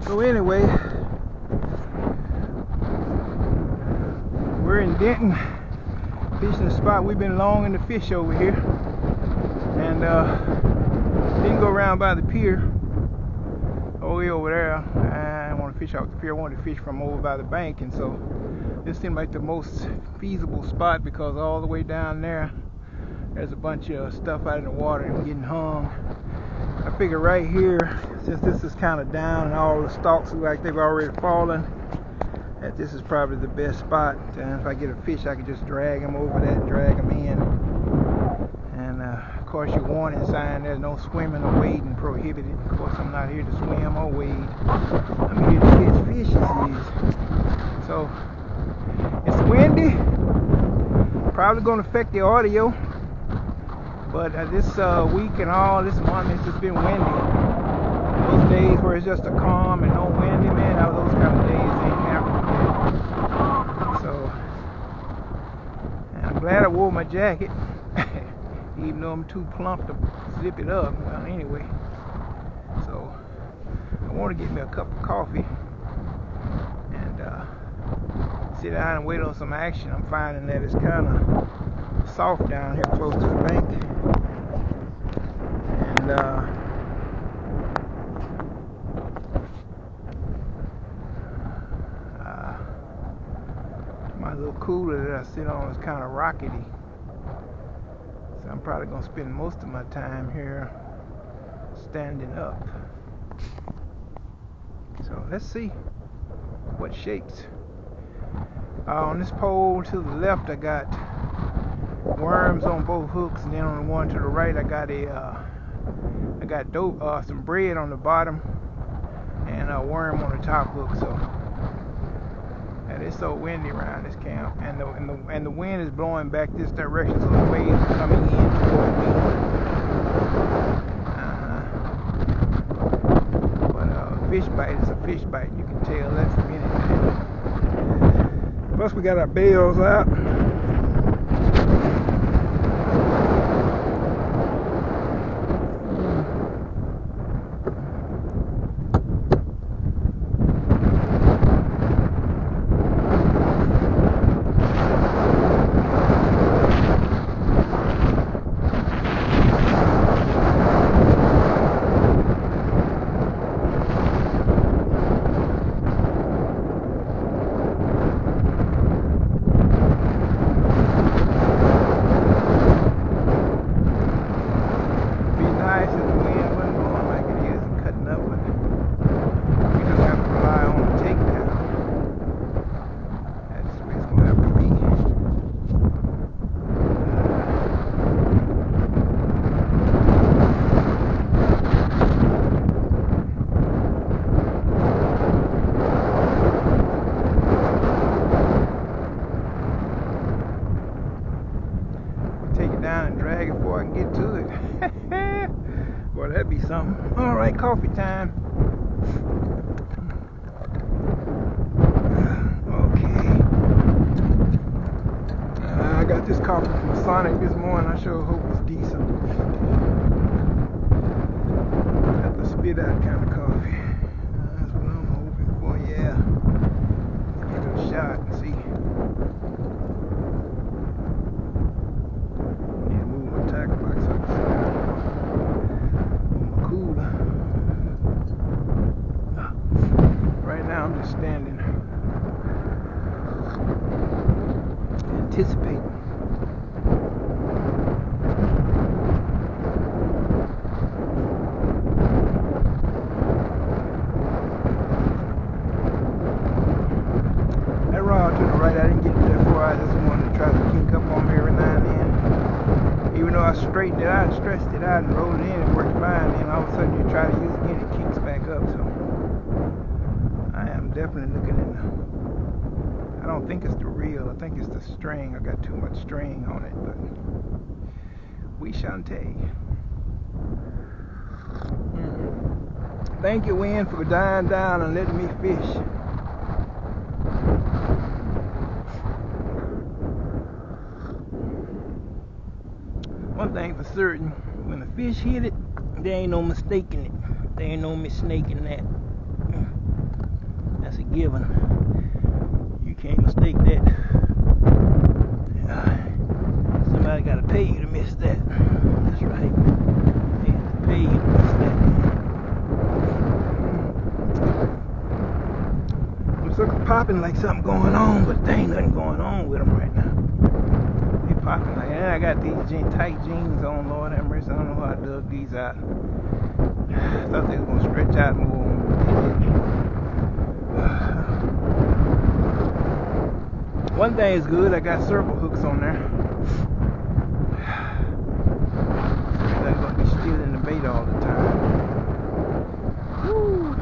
So anyway, we're in Denton, fishing the spot. We've been longing to fish over here, and didn't go around by the pier, all the way over there. I didn't want to fish off the pier. I wanted to fish from over by the bank, and so this seemed like the most feasible spot because all the way down there, there's a bunch of stuff out in the water and getting hung. I figure right here, since this is kind of down and all the stalks look like they've already fallen, that this is probably the best spot. And if I get a fish, I can just drag them over that and drag them in. And of course, your warning sign, there's no swimming or wading prohibited. Of course, I'm not here to swim or wade. I'm here to catch fish, So, it's windy. Probably going to affect the audio. But this week and all this month, it's just been windy. Those days where it's just a calm and no windy, man, those kind of days ain't happening. So, I'm glad I wore my jacket, even though I'm too plump to zip it up. Well, anyway, so I want to get me a cup of coffee and sit down and wait on some action. I'm finding that it's kind of soft down here close to the bank. And my little cooler that I sit on is kind of rockety, so I'm probably going to spend most of my time here standing up. So let's see what shakes. On this pole to the left, I got worms on both hooks, and then on the one to the right, I got some bread on the bottom and a worm on the top hook. So, and it's so windy around this camp, and the wind is blowing back this direction, so the waves are coming in toward me. But a fish bite is a fish bite. You can tell that from anything. Plus, we got our bails out. Down and drag it before I can get to it. Boy, that'd be something. Alright, coffee time. Okay. I got this coffee from Sonic this morning. I sure hope it's decent. Got the spit out kind of coffee. That's what I'm hoping for, yeah. Let's give it a shot and see. Standing, anticipating. That rod to the right, I didn't get that far. I just wanted to try to kink up on me every now and then. Even though I straightened it out, stretched it out, and rolled it in, it worked fine. And all of a sudden, you try to use it again, it kinks back up. So definitely looking in the, I don't think it's the reel, I think it's the string. I got too much string on it, but we shall take. Thank you, wind, for dying down and letting me fish. One thing for certain, when the fish hit it, there ain't no mistaking it. There ain't no mistake in that. That's a given. You can't mistake that. Somebody gotta pay you to miss that. That's right. They have to pay you to miss that. I'm sucker popping like something going on, but there ain't nothing going on with them right now. They popping like, I got these tight jeans on, Lord have mercy. I don't know how I dug these out. I thought they was gonna stretch out more. One thing is good, I got circle hooks on there. I'm not gonna be stealing the bait all the time. Woo.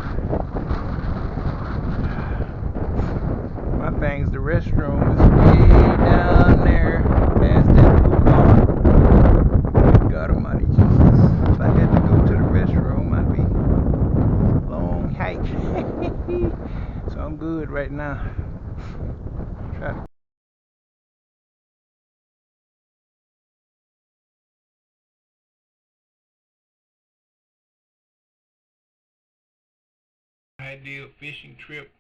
My thing's the restroom is way down there past that blue car. God almighty Jesus. If I had to go to the restroom, I'd be a long hike. So I'm good right now. I did a fishing trip.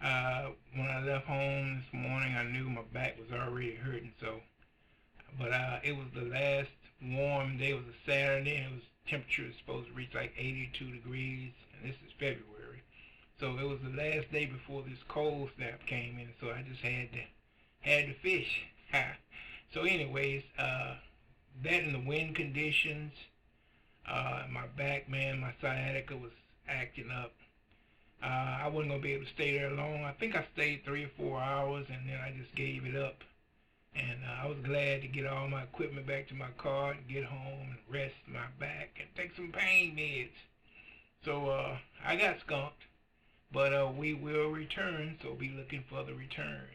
When I left home this morning, I knew my back was already hurting. But it was the last warm day. It was a Saturday, and temperature was supposed to reach like 82 degrees, and this is February. So it was the last day before this cold snap came in. So I just had to fish. So, anyways, that and the wind conditions, my back, man, my sciatica was acting up. I wasn't going to be able to stay there long. I think I stayed 3 or 4 hours, and then I just gave it up. And I was glad to get all my equipment back to my car and get home and rest my back and take some pain meds. So I got skunked, but we will return, so be looking for the return.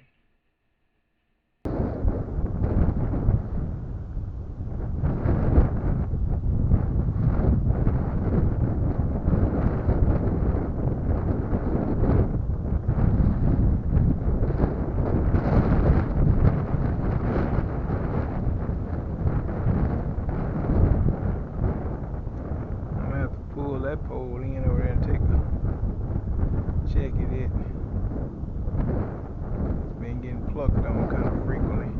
That pole in over there and check it. It's been getting plucked on kind of frequently.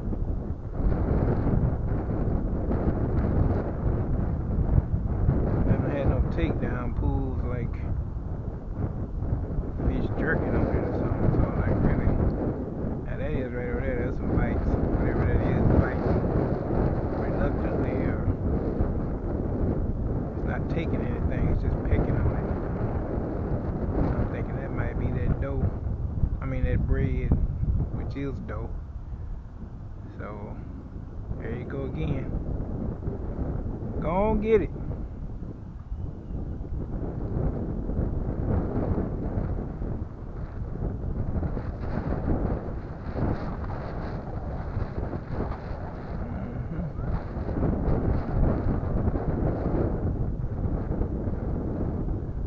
Never had no takedown pools like fish jerking on it or something. So like really, now that is right over there. There's some bites, whatever that is, biting reluctantly or it's not taking anything. It's just picking on it. I'm thinking that might be that dough. I mean that bread, which is dough. So there you go again. Go on, get it.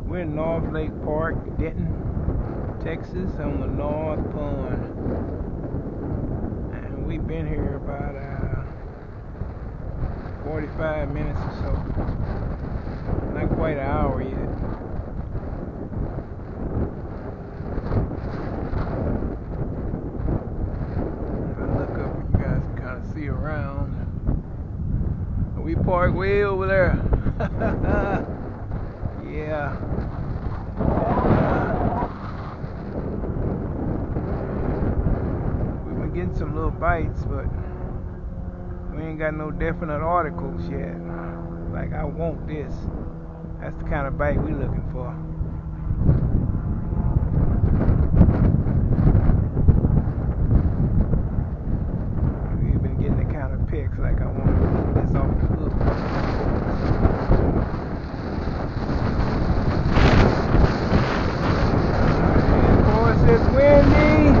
We're in North Lake Park, Denton, Texas, on the North Pond. And we've been here about 45 minutes or so. Not quite an hour yet. If I look up, you guys can kind of see around. We parked way over there. Yeah. We've been getting some little bites, but we ain't got no definite articles yet. Like, I want this. That's the kind of bite we're looking for. We've been getting the kind of picks like I want this off the hook. It's windy.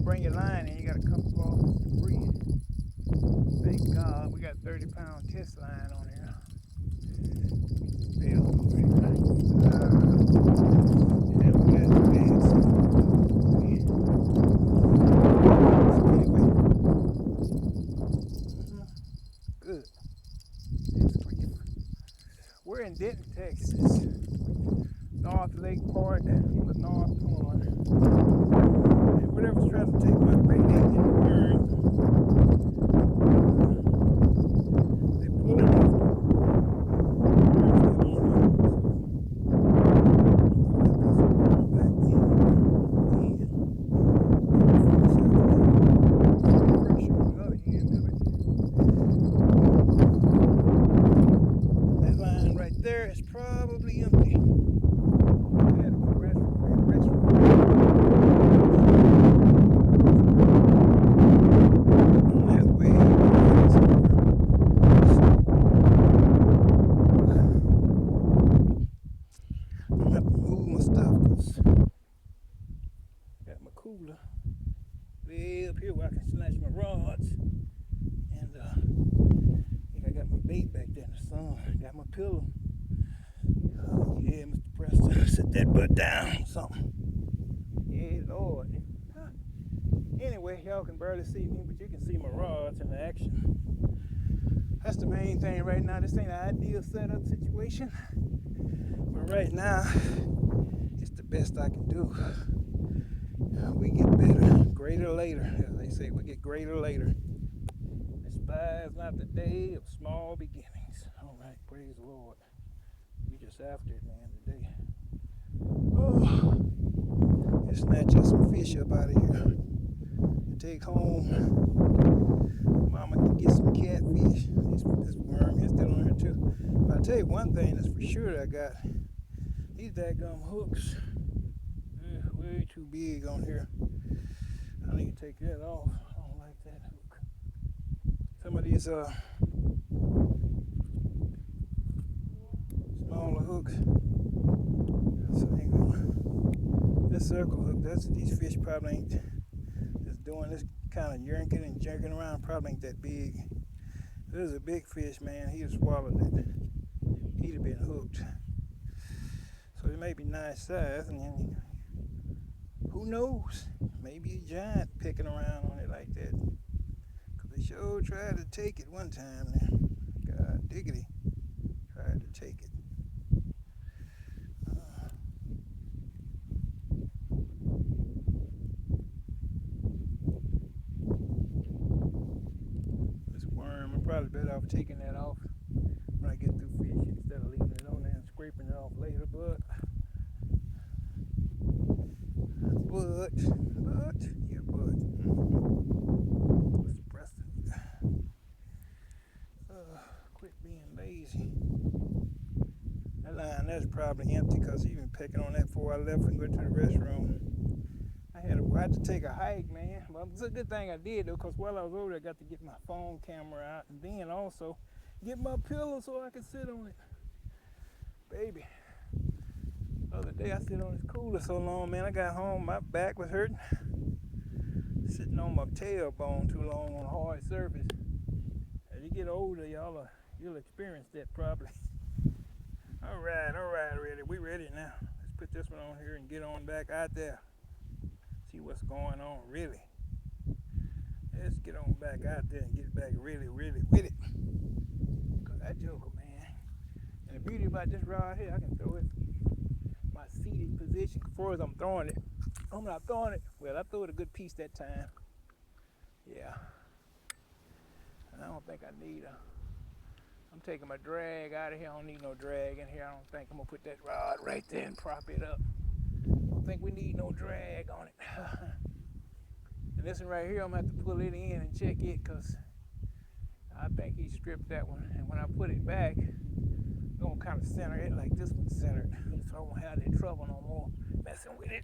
Bring your line and you got a couple of debris. Thank God we got 30-pound test line on here. Yeah, we got beds. Good. We're in Denton, Texas. North Lake Park, the North Pond. And whatever's trying to take my bait in the worm, they pull it off. That line right there is probably empty. Got my cooler way up here where I can snatch my rods, and I think I got my bait back there in the sun. Got my pillow. Oh yeah, Mr. Preston, sit that butt down. Something. Yeah, Lord. Anyway, y'all can barely see me, but you can see my rods in action. That's the main thing right now. This ain't an ideal setup situation, but right now it's the best I can do. We get better, greater later, as they say. We get greater later. Despise not the day of small beginnings. All right, praise the Lord. We just after it, man, today. Oh, let's snatch us some fish up out of here and take home. Mama can get some catfish. This worm is still on here too. But I'll tell you one thing that's for sure that I got. These daggum hooks. Way too big on here. I need to take that off. I don't like that hook. Some of these smaller hooks. So ain't gonna. This circle hook, these fish probably ain't just doing this kind of yanking and jerking around. Probably ain't that big. If it was a big fish, man, he'd have swallowed it. He'd have been hooked. So it may be nice size, and then who knows? Maybe a giant picking around on it like that. Cause they sure tried to take it one time now. God diggity. Tried to take it. This worm, I'm probably better off taking that off when I get through fishing instead of leaving it on there and scraping it off later, but Mr. Preston, quit being lazy. That line there's probably empty because he been pecking on that before I left and went to the restroom. I had to take a hike, man. But it's a good thing I did though, because while I was over there, I got to get my phone camera out and then also get my pillow so I could sit on it. Baby. The other day I sit on this cooler so long, man, I got home, my back was hurting. Sitting on my tailbone too long on a hard surface. As you get older, you'll experience that probably. All right, ready. We ready now. Let's put this one on here and get on back out there. See what's going on, really. Let's get on back out there and get back really with it. Cause that joker, man. And the beauty about this rod here, I can throw it my seated position as far as I'm throwing it. I'm not throwing it. Well, I threw it a good piece that time. Yeah. And I don't think I need I'm taking my drag out of here. I don't need no drag in here. I don't think I'm gonna put that rod right there and prop it up. I don't think we need no drag on it. And this one right here, I'm gonna have to pull it in and check it because I think he stripped that one. And when I put it back, I'm gonna kind of center it like this one's centered, so I won't have any trouble no more messing with it.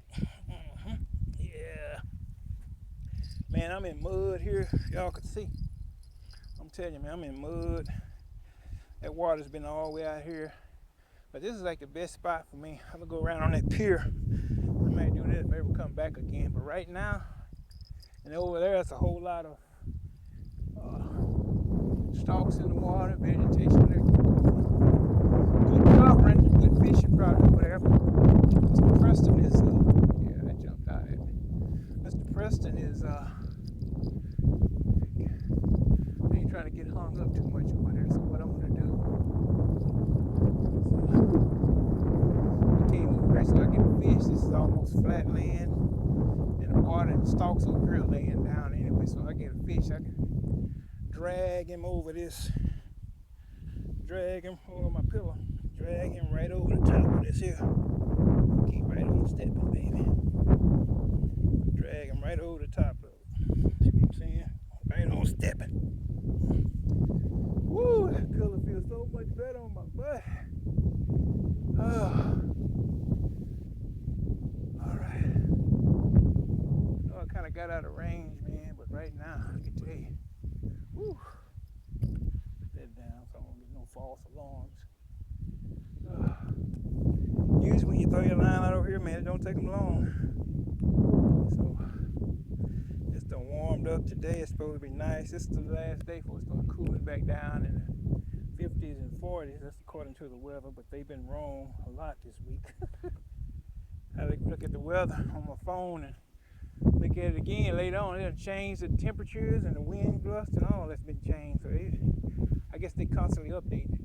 Yeah. Man, I'm in mud here. Y'all can see. I'm telling you, man, I'm in mud. That water's been all the way out here. But this is like the best spot for me. I'm gonna go around on that pier. I might do that if I ever come back again. But right now, and over there, it's a whole lot of stalks in the water, vegetation there. Good covering, good fishing product, whatever. Mr. Preston is, yeah, I jumped out at me. Mr. Preston is, I ain't trying to get hung up too much over there. So what I'm gonna do, I can't move right so I get a fish. This is almost flat land, and the water and the stalks over here laying down anyway. So I get a fish, I can drag him over this, drag him over my pillow, drag him right over the top of this here. Keep right on stepping, baby. Drag him right over the top of it. See what I'm saying? Right on stepping. Woo, that pillow feels so much better on my butt. Oh. Alright. I know I kind of got out of range, man, but right now, I can tell you. Woo. Put that down so I don't get no false alarms. Usually when you throw your line out over here, man, it don't take them long. So it's done warmed up today. It's supposed to be nice. This is the last day before it starts cooling back down in the 50s and 40s. That's according to the weather, but they've been wrong a lot this week. I look at the weather on my phone and look at it again later on. It'll change the temperatures and the wind gust and all that's been changed. So I guess they constantly update it.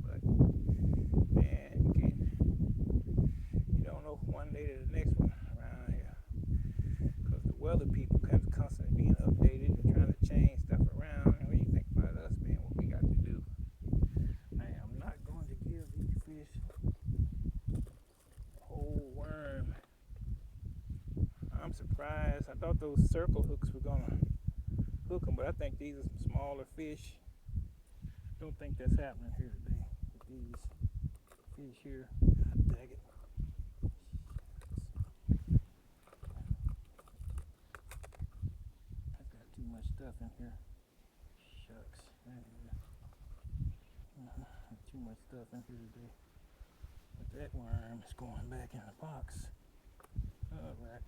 But man, you don't know from one day to the next one around here. Because the weather people kind of constantly being updated and trying to change stuff around. And what do you think about us, man? What we got to do? I am not going to give these fish a whole worm. I'm surprised. I thought those circle hooks were gonna hook them, but I think these are some smaller fish. Don't think that's happening here today with these fish here. God dang it. I've got too much stuff in here. Shucks. Too much stuff in here today. But that worm is going back in the box. Alright.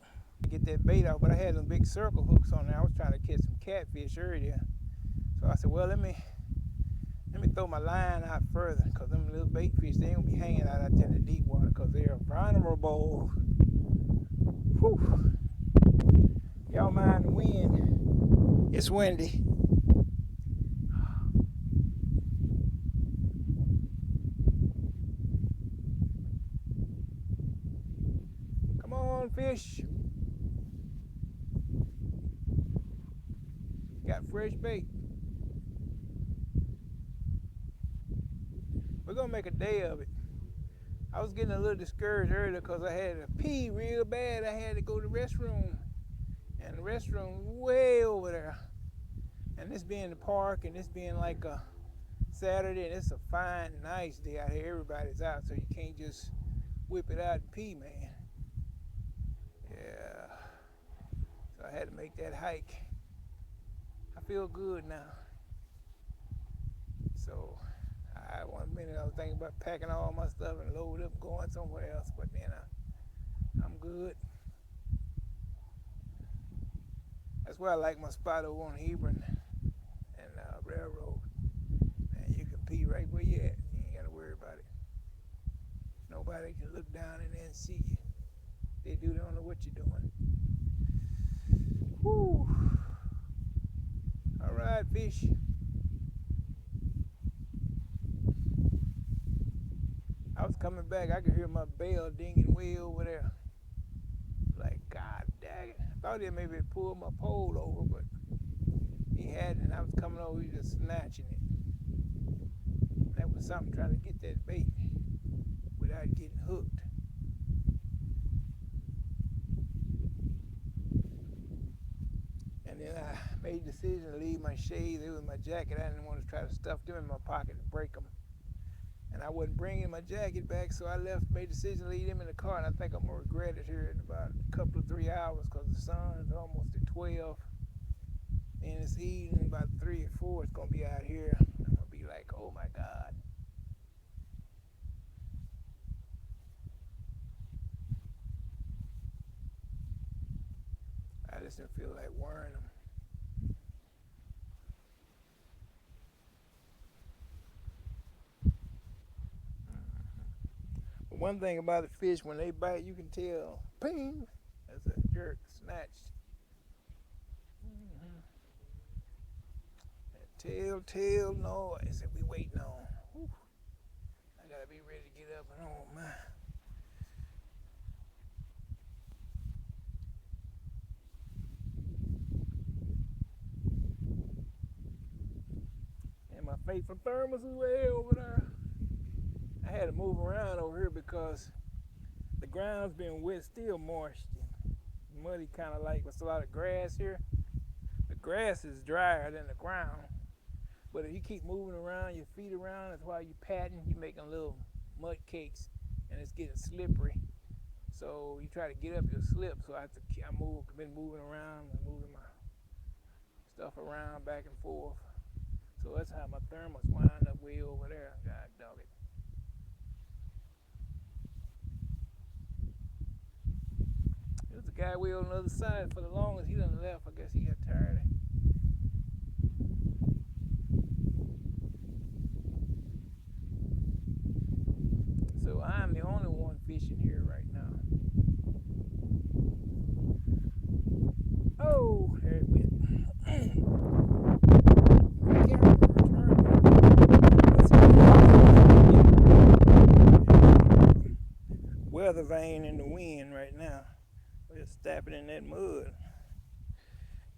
Get that bait out, but I had some big circle hooks on there. I was trying to catch some catfish earlier. So I said, well, let me throw my line out further, because them little bait fish, they ain't gonna be hanging out there in the deep water because they are vulnerable. Whew. Y'all mind the wind. It's windy. Come on, fish. Got fresh bait. We're gonna make a day of it. I was getting a little discouraged earlier because I had to pee real bad. I had to go to the restroom, and the restroom way over there. And this being the park, and this being like a Saturday, and it's a fine, nice day out here. Everybody's out, so you can't just whip it out and pee, man. Yeah. So I had to make that hike. I feel good now. So one minute I was thinking about packing all my stuff and load up going somewhere else, but then I'm good. That's why I like my spot over on Hebron and Railroad. Man, you can pee right where you at. You ain't got to worry about it. Nobody can look down and then see you. They don't know what you're doing. Whew. All right, fish. I was coming back, I could hear my bell dinging way over there. Like, God dang it. I thought he maybe pulled my pole over, but he hadn't. I was coming over, he was just snatching it. That was something, trying to get that bait without getting hooked. made the decision to leave my shades. It was my jacket. I didn't want to try to stuff them in my pocket and break them. And I wasn't bringing my jacket back, so I made the decision to leave them in the car. And I think I'm going to regret it here in about a couple of 3 hours because the sun is almost at 12. And it's evening, about 3 or 4, it's going to be out here. I'm going to be like, oh my God. I just didn't feel like wearing them. But one thing about the fish, when they bite, you can tell, ping, that's a jerk, snatched. That telltale noise that we waiting on. Whew. I gotta be ready to get up and on, man. And my faithful thermos is way over there. I had to move around over here because the ground's been wet, still moist and muddy, kind of like there's a lot of grass here. The grass is drier than the ground, but if you keep moving around, your feet around, that's why you're patting, you're making little mud cakes, and it's getting slippery. So you try to get up, you'll slip. So I've been moving around and moving my stuff around back and forth. So that's how my thermos wind up way over there. God dog it. There's a guy way on the other side for the longest. He done left. I guess he got tired. So I'm the only one fishing here right now. Oh, there it went. Weather vane in the wind right now. We're stabbing in that mud.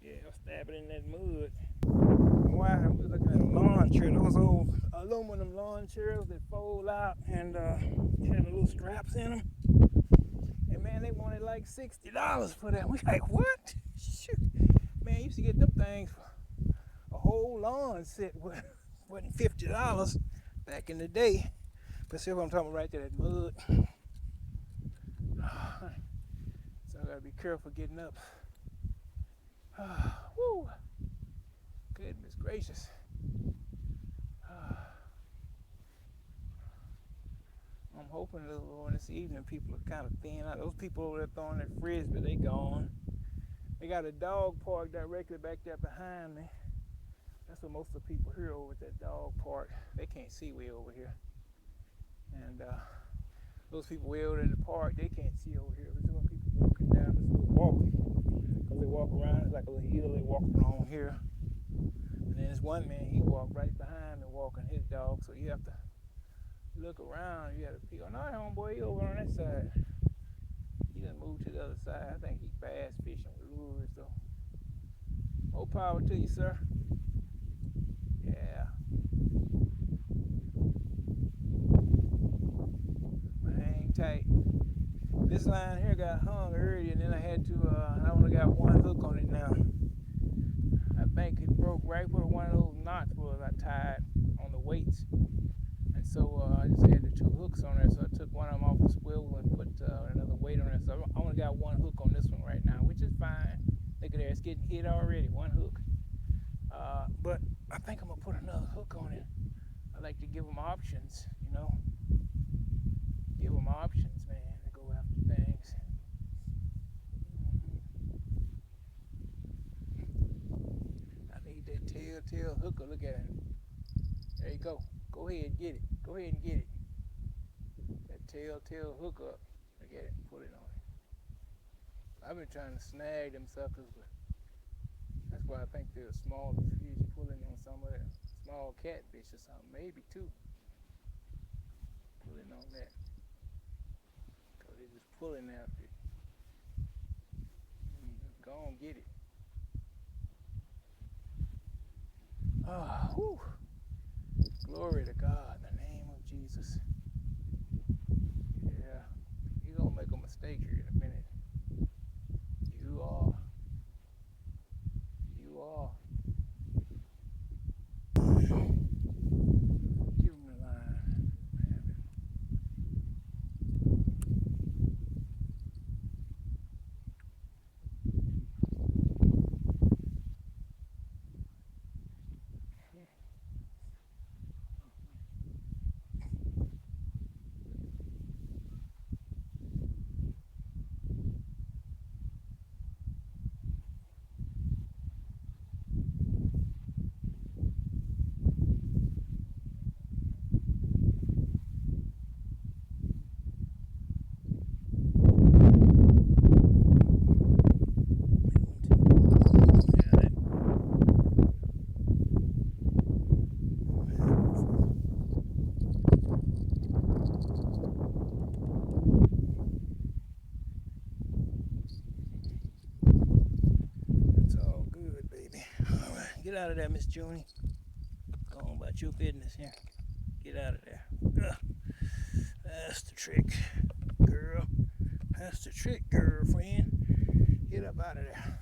Yeah, I'm stabbing in that mud. Why? We're looking at a lawn chair. Those old aluminum lawn chairs that fold out and had little straps in them. And man, they wanted like $60 for that. We like, what? Shoot. Man, you used to get them things for a whole lawn set. Wasn't $50 back in the day. But see what I'm talking about right there, that mud. So I gotta be careful getting up. Woo! Goodness gracious. I'm hoping this evening people are kind of thin out. Those people over there throwing their frisbee, they gone. They got a dog park directly back there behind me. That's what most of the people here over at that dog park. They can't see way over here. And those people way over in the park, they can't see over here. But some people walking down this little walk. Because they walk around, it's like a little hill they walk along here. And then this one man, he walked right behind me walking his dog. So you have to look around. You have to peek. Oh, no, homeboy, he over on that side. He done moved to the other side. I think he bass fishing with lures, though. More power to you, sir. Yeah. Hang tight. This line here got hung earlier, and then I had to, I only got one hook on it now. I think it broke right where one of those knots was I tied on the weights. And so I just had the two hooks on there, so I took one of them off the swivel and put another weight on there. So I only got one hook on this one right now, which is fine. Look at there, it's getting hit already, one hook. But I think I'm gonna put another hook on it. I like to give them options, you know. Give them options, man, to go after things. I need that telltale hooker. Look at it. There you go. Go ahead and get it. Go ahead and get it. That telltale hook up. Look at it. Put it on it. I've been trying to snag them suckers, but that's why I think they're smaller fish pulling on some of that small catfish or something. Maybe two. Pulling on that. Because they're just pulling after it. Go on, get it. Ah, whew. Glory to God in the name of Jesus. Yeah, you're going to make a mistake here in a minute. You are. Get out of there, Miss Junie. Go on about your business here. Get out of there. Ugh. That's the trick, girl. That's the trick, girlfriend. Get up out of there.